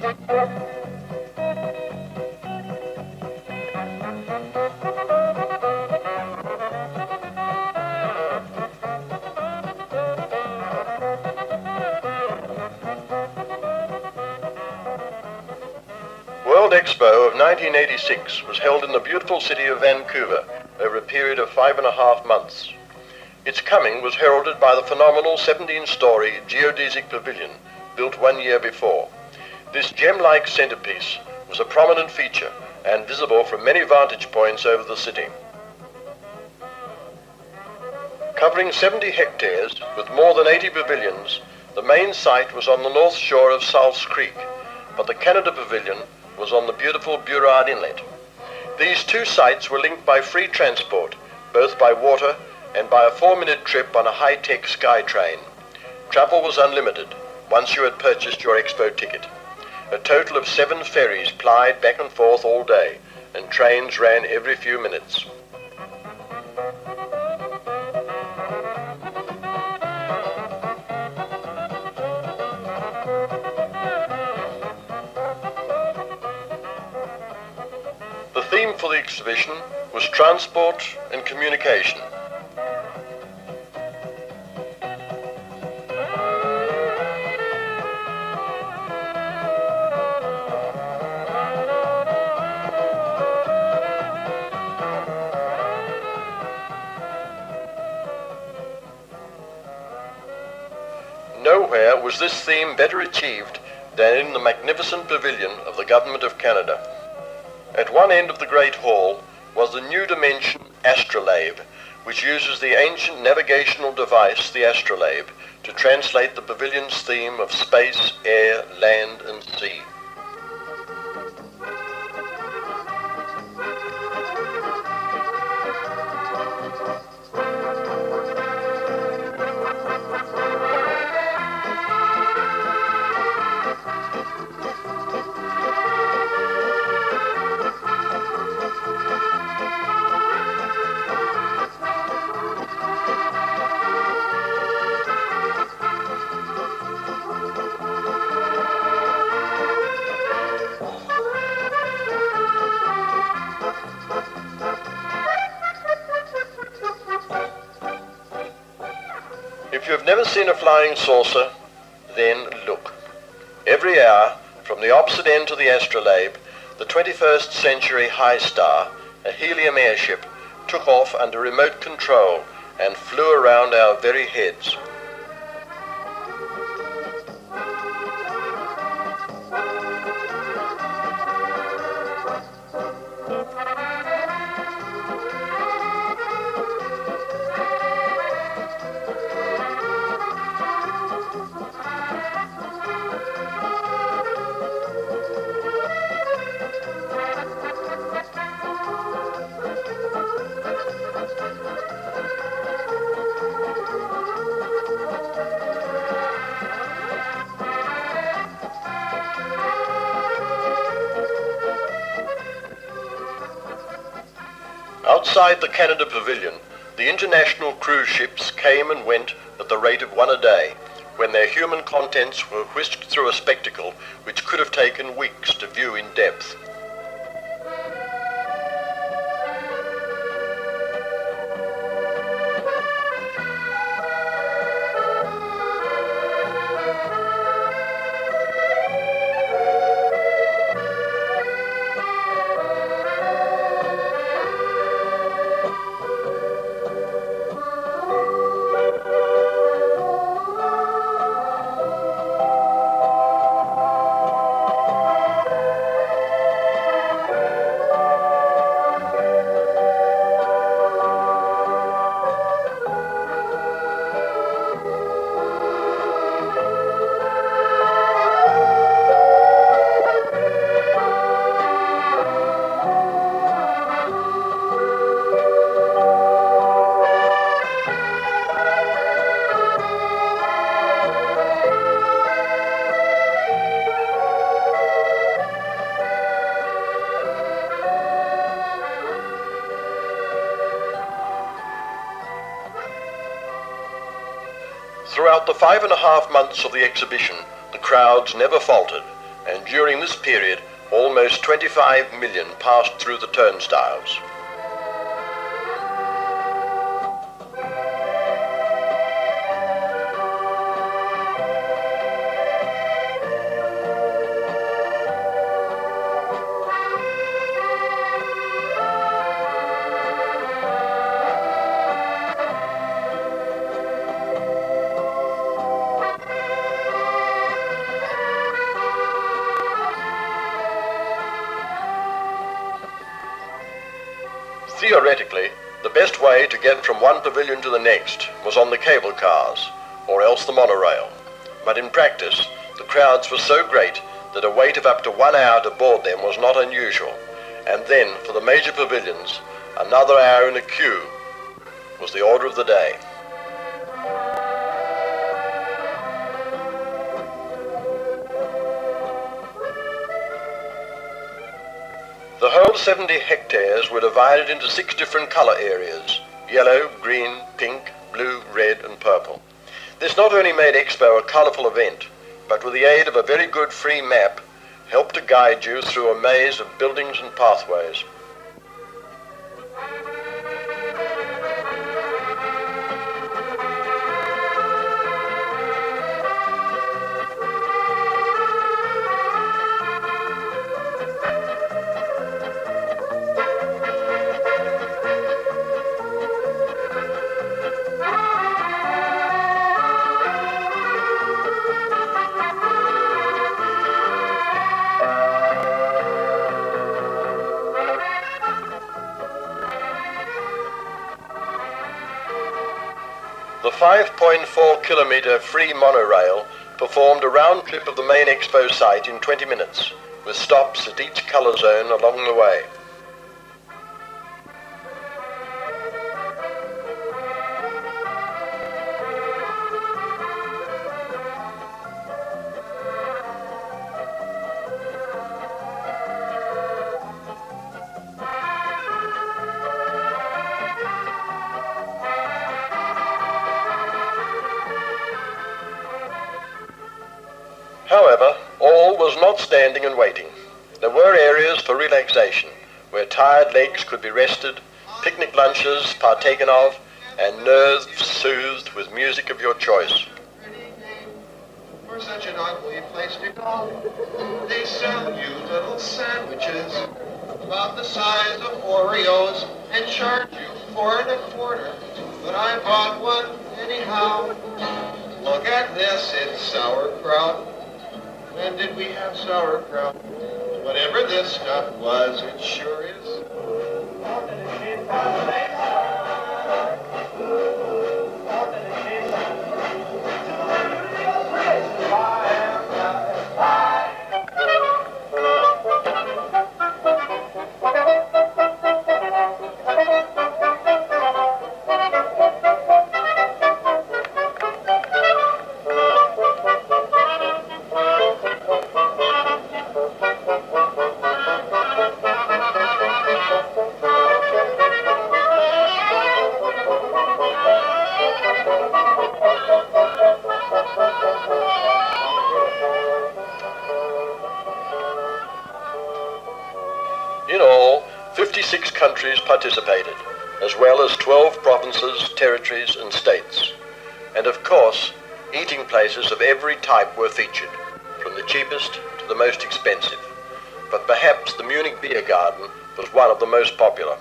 World Expo of 1986 was held in the beautiful city of Vancouver over a period of 5.5 months. Its coming was heralded by the phenomenal 17-story geodesic pavilion built 1 year before. This gem-like centerpiece was a prominent feature and visible from many vantage points over the city. Covering 70 hectares with more than 80 pavilions, the main site was on the north shore of Souths Creek, but the Canada Pavilion was on the beautiful Burrard Inlet. These two sites were linked by free transport, both by water and by a 4-minute trip on a high-tech sky train. Travel was unlimited once you had purchased your Expo ticket. A total of 7 ferries plied back and forth all day, and trains ran every few minutes. The theme for the exhibition was transport and communication. Nowhere was this theme better achieved than in the magnificent pavilion of the Government of Canada. At one end of the Great Hall was the new dimension astrolabe, which uses the ancient navigational device, the astrolabe, to translate the pavilion's theme of space, air, land, and sea. If you have never seen a flying saucer, then look. Every hour, from the opposite end to the astrolabe, the 21st century High Star, a helium airship, took off under remote control and flew around our very heads. Outside the Canada Pavilion, the international cruise ships came and went at the rate of 1 a day, when their human contents were whisked through a spectacle which could have taken weeks to view in depth. Throughout the 5.5 months of the exhibition, the crowds never faltered. and during this period almost 25 million passed through the turnstiles. Theoretically, the best way to get from one pavilion to the next was on the cable cars, or else the monorail. But in practice, the crowds were so great that a wait of up to 1 hour to board them was not unusual, and then for the major pavilions, another hour in a queue was the order of the day. The whole 70 hectares were divided into 6 different colour areas: yellow, green, pink, blue, red and purple. This not only made Expo a colourful event, but with the aid of a very good free map, helped to guide you through a maze of buildings and pathways. The 5.4 kilometre free monorail performed a round trip of the main Expo site in 20 minutes, with stops at each colour zone along the way. However, all was not standing and waiting. There were areas for relaxation, where tired legs could be rested, picnic lunches partaken of, and nerves soothed with music of your choice. For such an ugly place to go, they sell you little sandwiches about the size of Oreos and charge you for an quarter. But I bought one anyhow. Look at this, it's sauerkraut. When did we have sauerkraut? Whatever this stuff was, it sure is. In all, 56 countries participated, as well as 12 provinces, territories and states. And of course, eating places of every type were featured, from the cheapest to the most expensive. But perhaps the Munich Beer Garden was one of the most popular.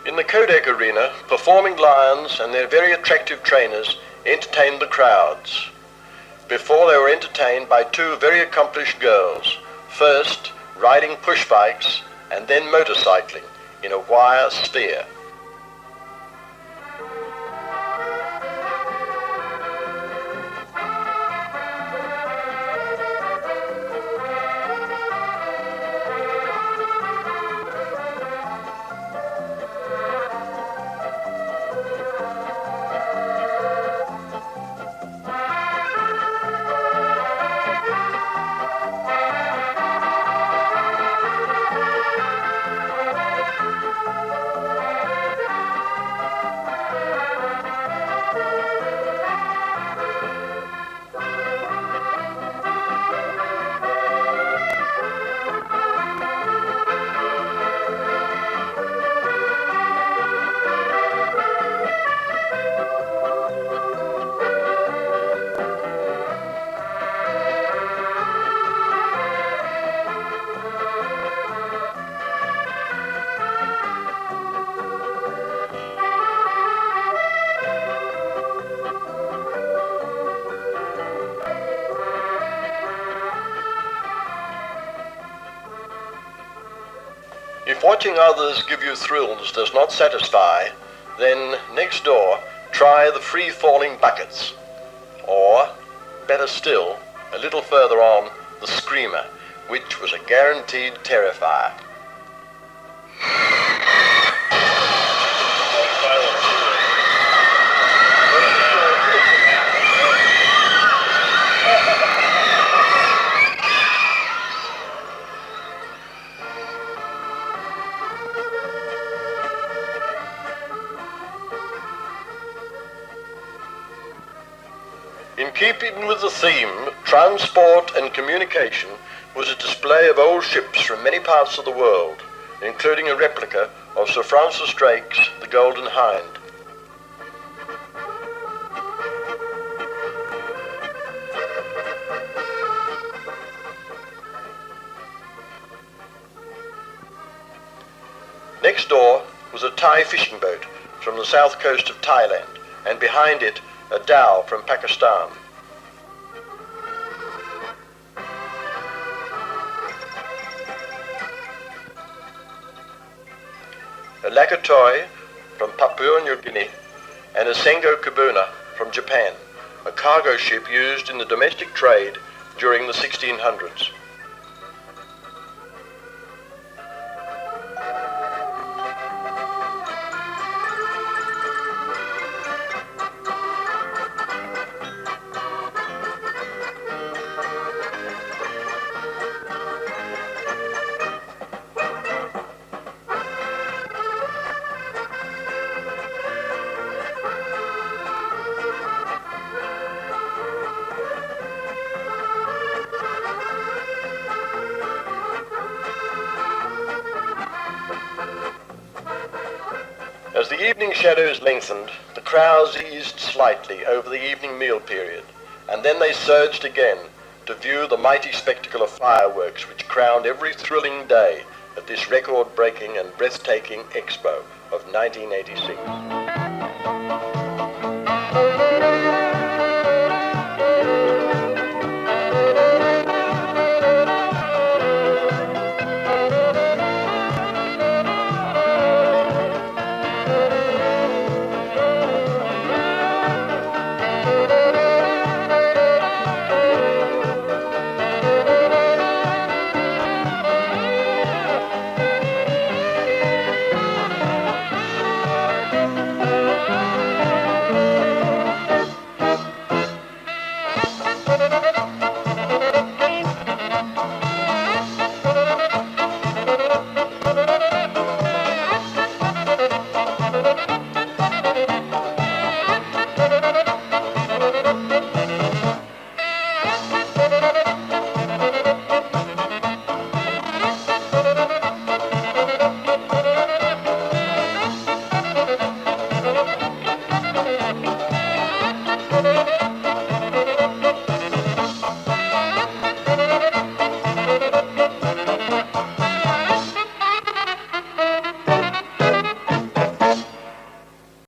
In the Kodak Arena, performing lions and their very attractive trainers entertained the crowds. Before they were entertained by 2 very accomplished girls, first riding push bikes and then motorcycling in a wire sphere. watching others give you thrills does not satisfy, then next door, try the free-falling buckets. Or, better still, a little further on, the screamer, which was a guaranteed terrifier. In keeping with the theme, transport and communication was a display of old ships from many parts of the world, including a replica of Sir Francis Drake's The Golden Hind. Next door was a Thai fishing boat from the south coast of Thailand, and behind it a dhow from Pakistan. A Lakatoi from Papua New Guinea, and a Sengo Kubuna from Japan, a cargo ship used in the domestic trade during the 1600s. As the evening shadows lengthened, the crowds eased slightly over the evening meal period, and then they surged again to view the mighty spectacle of fireworks which crowned every thrilling day at this record-breaking and breathtaking Expo of 1986.